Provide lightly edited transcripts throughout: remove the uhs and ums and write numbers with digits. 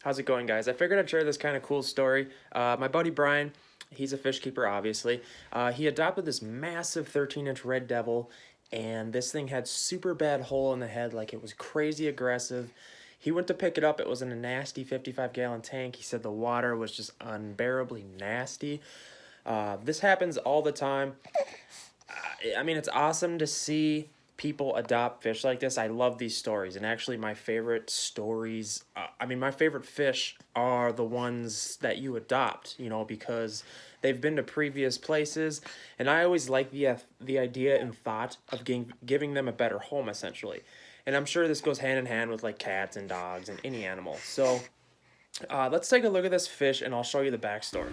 How's it going, guys? I figured I'd share this kind of cool story. My buddy Brian, he's a fish keeper, obviously. He adopted this massive 13-inch red devil, and this thing had super bad hole in the head, like it was crazy aggressive. He went to pick it up. It was in a nasty 55-gallon tank. He said the water was just unbearably nasty. This happens all the time. I mean, it's awesome to see people adopt fish like this. I love these stories, and actually my favorite stories, my favorite fish are the ones that you adopt, because they've been to previous places, and I always like the idea and thought of giving them a better home, essentially. And I'm sure this goes hand in hand with like cats and dogs and any animal. So let's take a look at this fish, and I'll show you the backstory.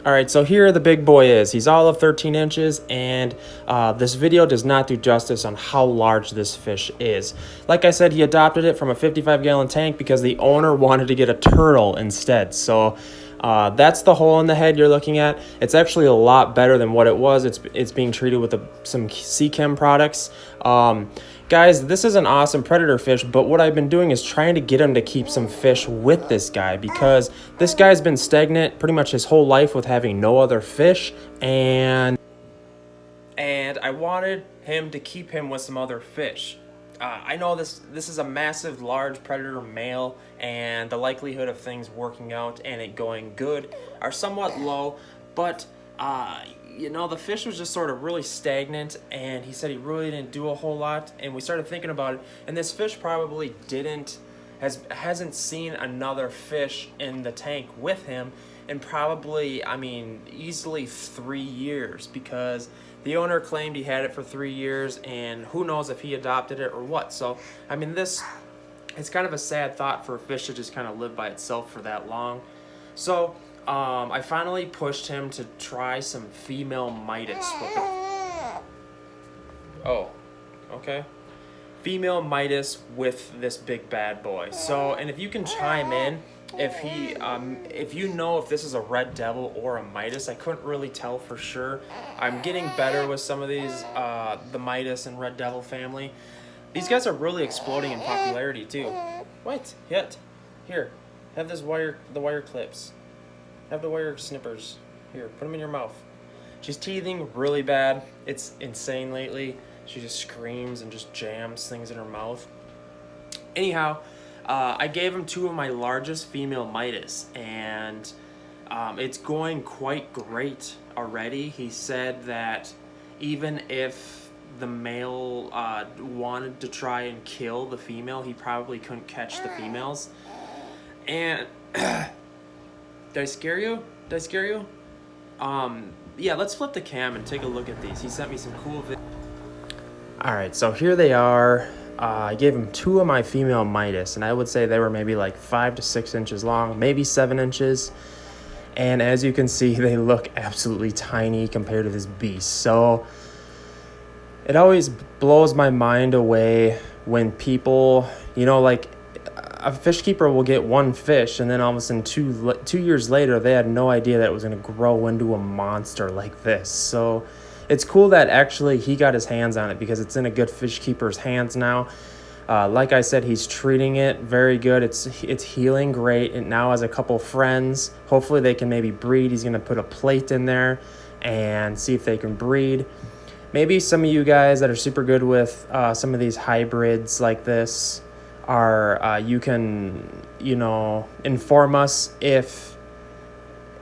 All right, so here the big boy is. He's all of 13 inches, and this video does not do justice on how large this fish is. Like I said, he adopted it from a 55-gallon tank because the owner wanted to get a turtle instead. So that's the hole in the head you're looking at. It's actually a lot better than what it was. It's being treated with some sea chem products. Guys, this is an awesome predator fish, but what I've been doing is trying to get him to keep some fish with this guy because this guy's been stagnant pretty much his whole life with having no other fish, and I wanted him to keep him with some other fish. I know this is a massive, large predator male, and the likelihood of things working out and it going good are somewhat low, but the fish was just sort of really stagnant, and he said he really didn't do a whole lot, and we started thinking about it, and this fish probably hasn't seen another fish in the tank with him in probably, easily 3 years, because the owner claimed he had it for 3 years, and who knows if he adopted it or what. So, it's kind of a sad thought for a fish to just kind of live by itself for that long. So, I finally pushed him to try some female Midas with it. Oh, okay. Female Midas with this big bad boy. So, and if you can chime in, if you know if this is a red devil or a Midas, I couldn't really tell for sure. I'm getting better with some of these, the Midas and red devil family. These guys are really exploding in popularity too. Wait, here, have the wire clips. Have the wire snippers. Here, put them in your mouth. She's teething really bad. It's insane lately. She just screams and just jams things in her mouth. Anyhow, I gave him 2 of my largest female Midas, and it's going quite great already. He said that even if the male wanted to try and kill the female, he probably couldn't catch the females. And did I scare you? Yeah, let's flip the cam and take a look at these. He sent me some cool videos. All right, so here they are. I gave him 2 of my female Midas, and I would say they were maybe like 5 to 6 inches long, maybe 7 inches. And as you can see, they look absolutely tiny compared to this beast. So it always blows my mind away when people, like a fish keeper will get 1 fish, and then all of a sudden 2 years later, they had no idea that it was going to grow into a monster like this. So it's cool that actually he got his hands on it because it's in a good fish keeper's hands now. Like I said, he's treating it very good. It's healing great. It now has a couple friends. Hopefully they can maybe breed. He's going to put a plate in there and see if they can breed. Maybe some of you guys that are super good with some of these hybrids like this you can inform us if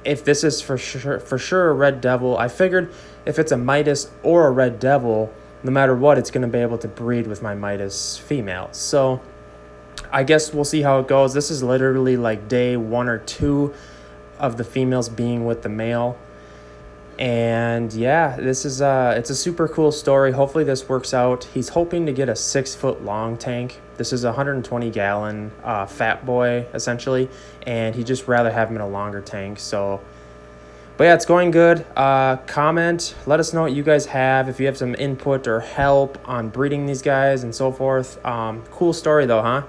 this is for sure a red devil. I figured if it's a Midas or a red devil, no matter what, it's going to be able to breed with my Midas female. So I guess we'll see how it goes. This is literally like day 1 or 2 of the females being with the male. And yeah, this is it's a super cool story. Hopefully this works out. He's hoping to get a 6-foot long tank. This is a 120-gallon fat boy essentially, and he'd just rather have him in a longer tank. So, but yeah, it's going good. Comment, let us know what you guys have, if you have some input or help on breeding these guys and so forth. Cool story though, huh?